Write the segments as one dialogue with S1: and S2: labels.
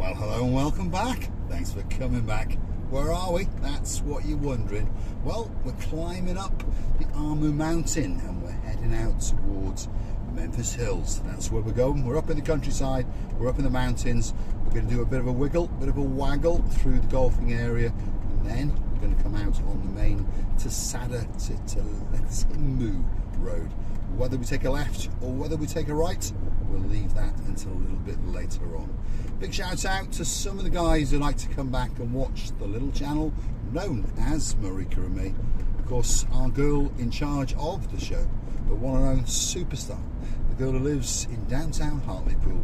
S1: Well, hello and welcome back. Thanks for coming back. Where are we? That's what you're wondering. Well, we're climbing up the Armu Mountain and we're heading out towards Memphis Hills. That's where we're going. We're up in the countryside, we're up in the mountains. We're going to do a bit of a wiggle, bit of a waggle through the golfing area, and then we're going to come out on the main Tasada Tsimu road. Whether we take a left or whether we take a right, we'll leave that until a little bit later on. Big shout out to some of the guys who like to come back and watch the little channel known as Marika and Me. Of course, our girl in charge of the show, the one and only superstar, the girl who lives in downtown Hartlepool,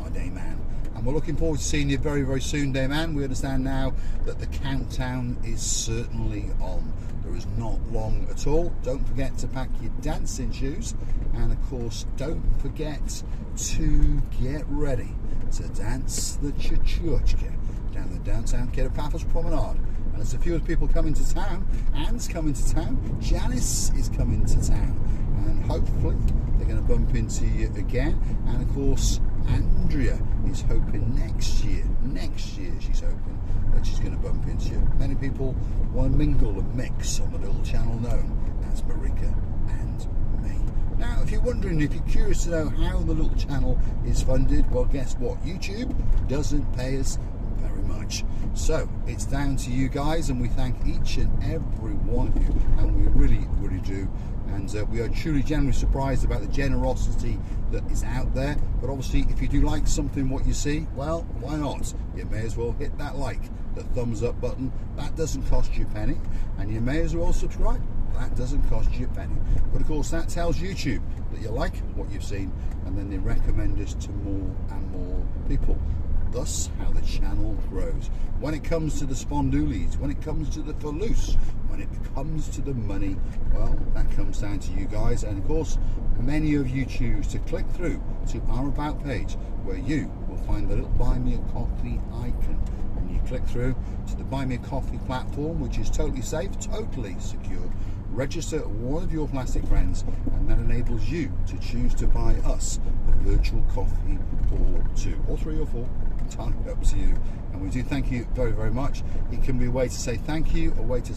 S1: our Dayman. And we're looking forward to seeing you very, very soon, Dayman. We understand now that the countdown is certainly on. There is not long at all. Don't forget to pack your dancing shoes, and of course don't forget to get ready to dance the cha-cha-cha down the downtown gate of Paphos Promenade. And there's a few of the people coming to town. Anne's coming to town, Janice is coming to town, and hopefully they're going to bump into you again. And of course Andrea is hoping next year she's hoping that she's going to bump into you. Many people want to mingle and mix on the little channel known as Marika and Me. Now, if you're wondering, if you're curious to know how the little channel is funded, well, guess what? YouTube doesn't pay us very much. So it's down to you guys, and we thank each and every one of you, and we really, really do. And we are truly genuinely surprised about the generosity that is out there. But obviously, if you do like something, what you see, well, why not? You may as well hit that like, the thumbs up button. That doesn't cost you a penny. And you may as well subscribe. That doesn't cost you a penny. But of course, that tells YouTube that you like what you've seen, and then they recommend us to more and more people. Thus how the channel grows. When it comes to the spondoolies, when it comes to the falloose, when it comes to the money, well, that comes down to you guys. And of course, many of you choose to click through to our About page, where you will find the little Buy Me a Coffee icon. And you click through to the Buy Me a Coffee platform, which is totally safe, totally secure. Register one of your plastic friends, and that enables you to choose to buy us a virtual coffee or two, or three or four. Entirely up to you. And we do thank you very, very much. It can be a way to say thank you, a way to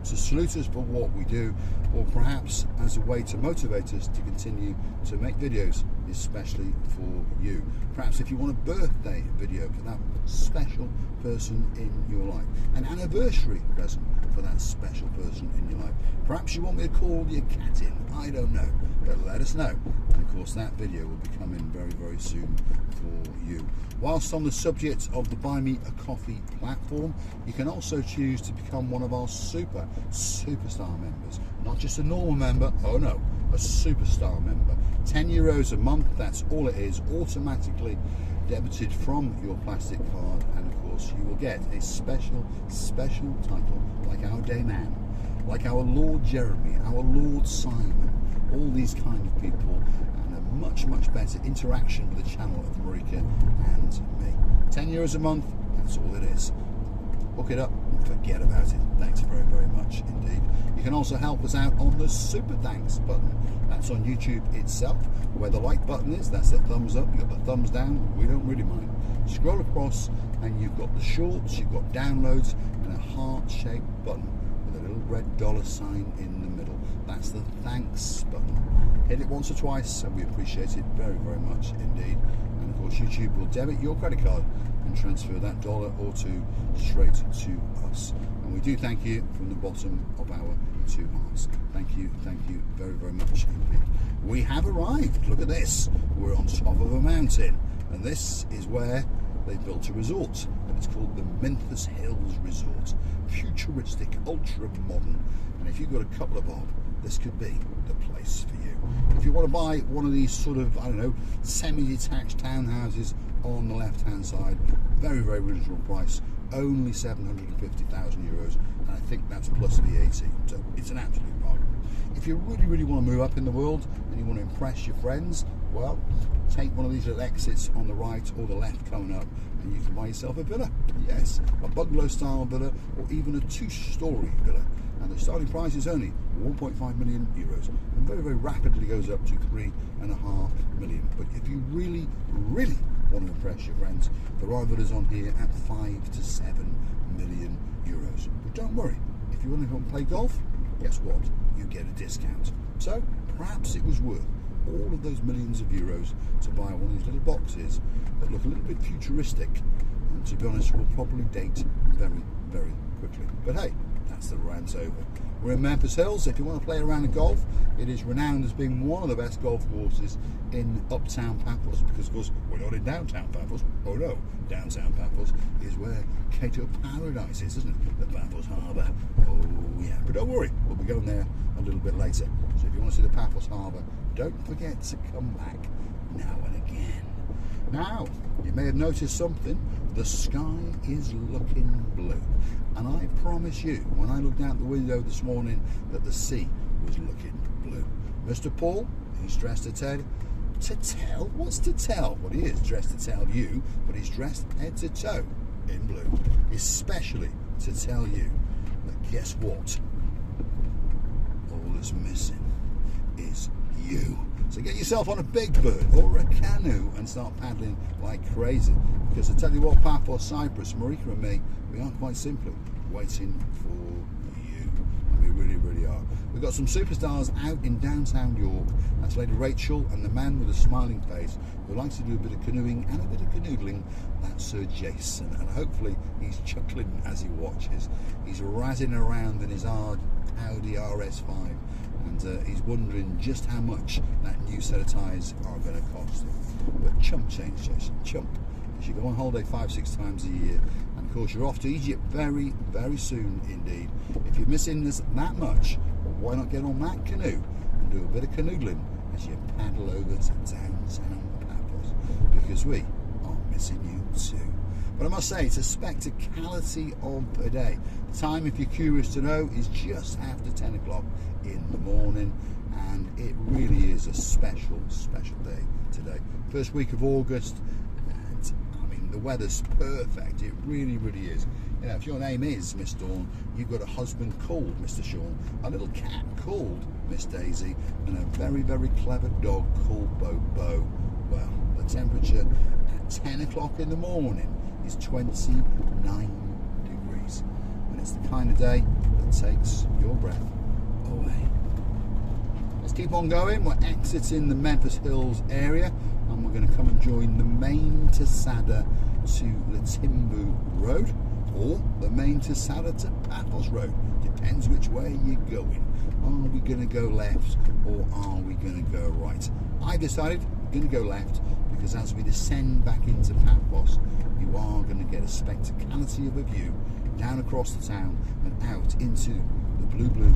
S1: salute us for what we do, or perhaps as a way to motivate us to continue to make videos, especially for you. Perhaps if you want a birthday video for that special person in your life, an anniversary present for that special person in your life. Perhaps you want me to call your cat in, I don't know, but let us know. And of course that video will be coming very, very soon for you. Whilst on the subject of the Buy Me a Coffee platform, you can also choose to become one of our superstar members. Not just a normal member, oh no, a superstar member. €10 a month, that's all it is, automatically debited from your plastic card, and of course you will get a special title like our Dayman, like our Lord Jeremy, our Lord Simon, all these kind of people, and a much better interaction with the channel of Marika and Me. €10 a month, that's all it is. Hook it up, forget about it. Thanks very, very much indeed. You can also help us out on the Super Thanks button. That's on YouTube itself. Where the like button is, that's the thumbs up. You've got the thumbs down, we don't really mind. Scroll across and you've got the shorts, you've got downloads, and a heart-shaped button with a little red $sign in the middle. That's the thanks button. Hit it once or twice and we appreciate it very, very much indeed. And of course YouTube will debit your credit card and transfer that $1 or two straight to us. And we do thank you from the bottom of our two hearts. Thank you very, very much indeed. We have arrived. Look at this. We're on top of a mountain, and this is where they built a resort, and it's called the Memphis Hills Resort. Futuristic, ultra modern, and if you've got a couple of bob, this could be the place for you. If you want to buy one of these sort of, I don't know, semi-detached townhouses on the left-hand side, very, very reasonable price, only €750,000, and I think that's plus VAT, so it's an absolute bargain. If you really, really want to move up in the world and you want to impress your friends, well, take one of these little exits on the right or the left coming up, and you can buy yourself a villa. Yes, a bungalow-style villa, or even a two-story villa. And the starting price is only €1.5 million, and very, very rapidly goes up to €3.5 million. But if you really, really want to impress your friends. There are others on here at 5 to 7 million euros. But don't worry, if you want to come play golf, guess what? You get a discount. So perhaps it was worth all of those millions of euros to buy one of these little boxes that look a little bit futuristic, and to be honest will probably date very, very quickly. But hey, that's the rant over. We're in Memphis Hills. If you want to play around of golf, it is renowned as being one of the best golf courses in uptown Paphos, because of course we're not in downtown Paphos. Oh no, downtown Paphos is where Cato Paradise is, isn't it? The Paphos Harbour. Oh yeah, but don't worry, we'll be going there a little bit later. So if you want to see the Paphos Harbour, don't forget to come back now and again. Now, you may have noticed something. The sky is looking blue. And I promise you, when I looked out the window this morning, that the sea was looking blue. Mr. Paul, he's dressed to tell. To tell? What's to tell? Well, he is dressed to tell you, but he's dressed head to toe in blue. Especially to tell you that guess what? All that's missing is you. So get yourself on a big bird or a canoe and start paddling like crazy. Because I tell you what, Paphos Cyprus, Marika and me, we are quite simply waiting for you. And we really, really are. We've got some superstars out in downtown York. That's Lady Rachel, and the man with a smiling face who likes to do a bit of canoeing and a bit of canoodling, that's Sir Jason. And hopefully he's chuckling as he watches. He's razzing around in his Audi RS5. And he's wondering just how much that new set of tyres are going to cost him. But chump change, Jason, chump. Because you go on holiday 5-6 times a year, and of course you're off to Egypt very, very soon indeed. If you're missing this that much, well, why not get on that canoe and do a bit of canoodling as you paddle over to downtown Paphos? Because we are missing you too. But I must say, it's a spectacality of a day. The time, if you're curious to know, is just after 10 o'clock in the morning, and it really is a special, special day today. First week of August, and I mean, the weather's perfect. It really, really is. You know, if your name is Miss Dawn, you've got a husband called Mr. Sean, a little cat called Miss Daisy, and a very, very clever dog called Bo. Well, the temperature at 10 o'clock in the morning is 29 degrees, and it's the kind of day that takes your breath away. Let's keep on going. We're exiting the Memphis Hills area, and we're going to come and join the main Tasada to Latimbu Road, or the main Tasada to Paphos Road. Depends which way you're going. Are we going to go left, or are we going to go right? I decided we're going to go left, because as we descend back into Paphos, you are going to get a spectacality of a view down across the town and out into the blue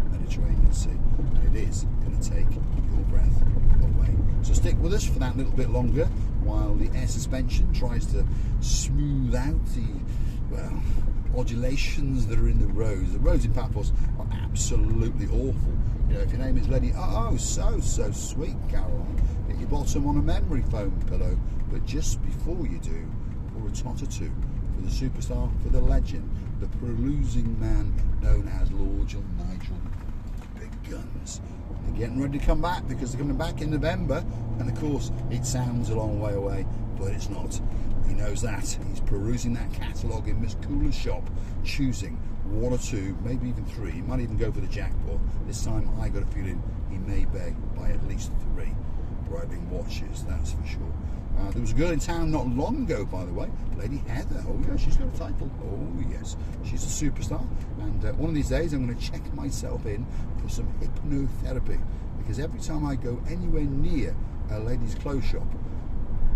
S1: Mediterranean Sea, and it is going to take your breath away. So stick with us for that little bit longer while the air suspension tries to smooth out the, well, undulations that are in the roads. The roads in Paphos are absolutely awful. You know, if your name is Lady, so sweet Caroline, get your bottom on a memory foam pillow, but just before you do, pour a tot or two for the superstar, for the legend, the perusing man known as Lord John Nigel Big Guns. They're getting ready to come back, because they're coming back in November, and of course it sounds a long way away, but it's not. He knows that. He's perusing that catalogue in Miss Cooler's shop, choosing one or two, maybe even three. He might even go for the jackpot. This time I got a feeling he may buy at least 3 bribing watches, that's for sure. There was a girl in town not long ago, by the way, Lady Heather. Oh yeah, she's got a title. Oh yes, she's a superstar. And one of these days I'm going to check myself in for some hypnotherapy, because every time I go anywhere near a lady's clothes shop,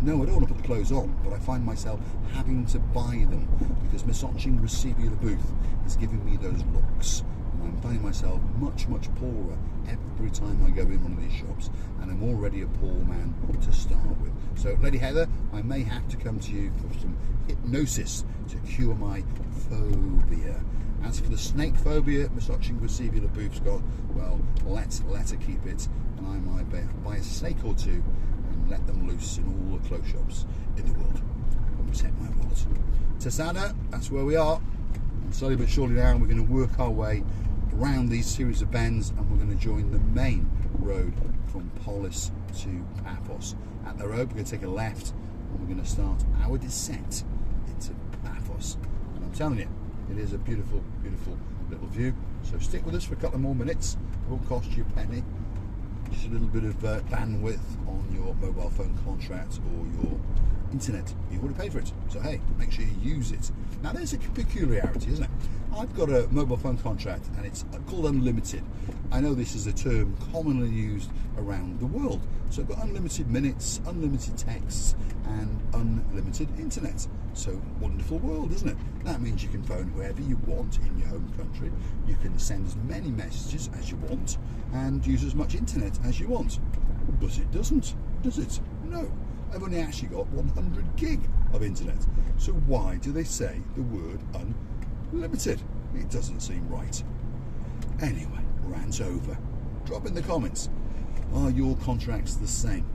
S1: no, I don't want to put the clothes on, but I find myself having to buy them, because Misogyny Receiver the booth is giving me those looks. And I'm finding myself much, much poorer every time I go in one of these shops, and I'm already a poor man to start with. So, Lady Heather, I may have to come to you for some hypnosis to cure my phobia. As for the snake phobia, Misogyny Receiver the booth's got, well, let her keep it, and I might buy a snake or two and let them loose in all the clothes shops in the world and protect my wallet. Tasada, that's where we are. And slowly but surely now we're going to work our way around these series of bends, and we're going to join the main road from Polis to Paphos. At the road, we're going to take a left and we're going to start our descent into Paphos. And I'm telling you, it is a beautiful, beautiful little view. So stick with us for a couple more minutes. It won't cost you a penny. Just a little bit of bandwidth on your mobile phone contract or your internet. You would have paid for it. So hey, make sure you use it. Now there's a peculiarity, isn't it? I've got a mobile phone contract and it's called unlimited. I know this is a term commonly used around the world. So I've got unlimited minutes, unlimited texts and unlimited internet. So wonderful world, isn't it? That means you can phone whoever you want in your home country. You can send as many messages as you want and use as much internet as you want. But it doesn't, does it? No. I've only actually got 100 gig of internet. So why do they say the word unlimited? It doesn't seem right. Anyway, rant over. Drop in the comments. Are your contracts the same?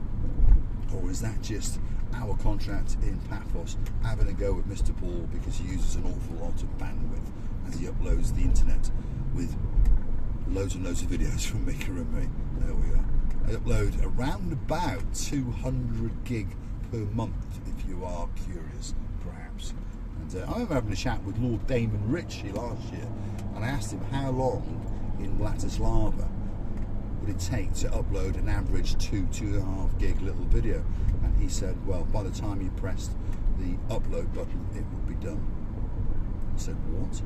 S1: Or is that just our contract in Paphos having a go at Mr. Paul because he uses an awful lot of bandwidth as he uploads the internet with loads and loads of videos from Mika and me? There we are. I upload around about 200 gig per month, if you are curious, perhaps. And I remember having a chat with Lord Damon Ritchie last year, and I asked him how long in Bratislava would it take to upload an average 2.5 gig little video, and he said, well, by the time you pressed the upload button, it would be done. I said, what?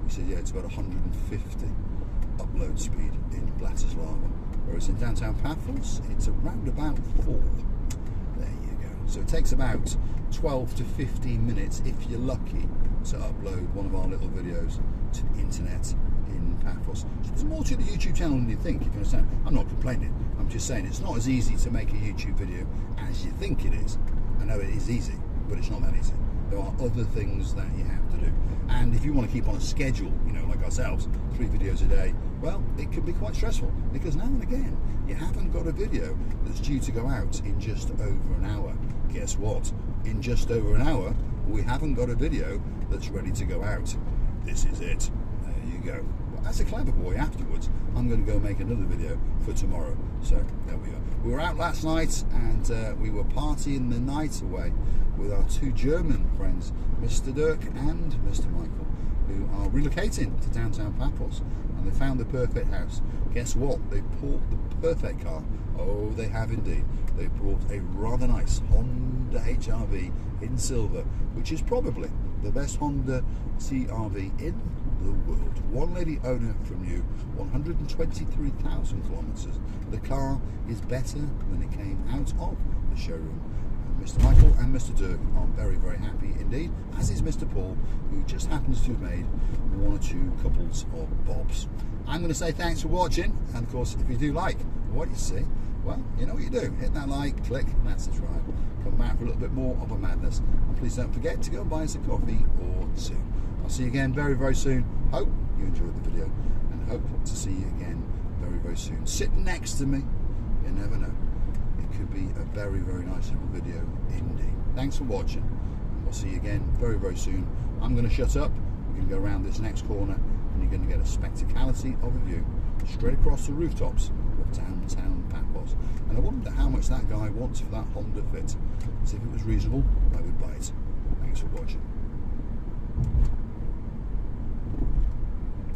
S1: He said, yeah, it's about 150 upload speed in Bratislava. Whereas in downtown Paphos, it's around about 4. There you go. So it takes about 12 to 15 minutes, if you're lucky, to upload one of our little videos to the internet in Paphos. So there's more to the YouTube channel than you think, if you understand. I'm not complaining. I'm just saying it's not as easy to make a YouTube video as you think it is. I know it is easy, but it's not that easy. There are other things that you have to do. And if you want to keep on a schedule, you know, like ourselves, 3 videos a day, well, it can be quite stressful because now and again, you haven't got a video that's due to go out in just over an hour. Guess what? In just over an hour, we haven't got a video that's ready to go out. This is it. There you go. Well, as a clever boy, afterwards, I'm going to go make another video for tomorrow. So there we are. We were out last night and we were partying the night away with our 2 German friends, Mr. Dirk and Mr. Michael, who are relocating to downtown Paphos, and they found the perfect house. Guess what? They bought the perfect car. Oh, they have indeed. They brought a rather nice Honda HR-V in silver, which is probably the best Honda CR-V in the world. One lady owner from new, 123,000 kilometres. The car is better than it came out of the showroom. Mr. Michael and Mr. Dirk are very, very happy indeed, as is Mr. Paul, who just happens to have made 1 or 2 couples of bobs. I'm going to say thanks for watching, and of course, if you do like what you see, well, you know what you do. Hit that like, click, and that's it, right. Come back for a little bit more of a madness. And please don't forget to go and buy us a coffee or 2. I'll see you again very, very soon. Hope you enjoyed the video, and hope to see you again very, very soon. Sit next to me, you never know. Could be a very, very nice little video indeed. Thanks for watching, and we'll see you again very, very soon. I'm going to shut up. We're going to go around this next corner, and you're going to get a spectacality of a view straight across the rooftops of downtown Paphos. And I wonder how much that guy wants for that Honda Fit. So if it was reasonable, I would buy it. Thanks for watching.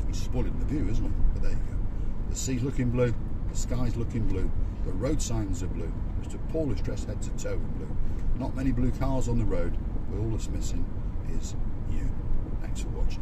S1: He's spoiling the view, isn't he? But there you go. The sea's looking blue, the sky's looking blue, the road signs are blue. Mr. Paul is dressed head to toe in blue. Not many blue cars on the road, but all that's missing is you. Thanks for watching.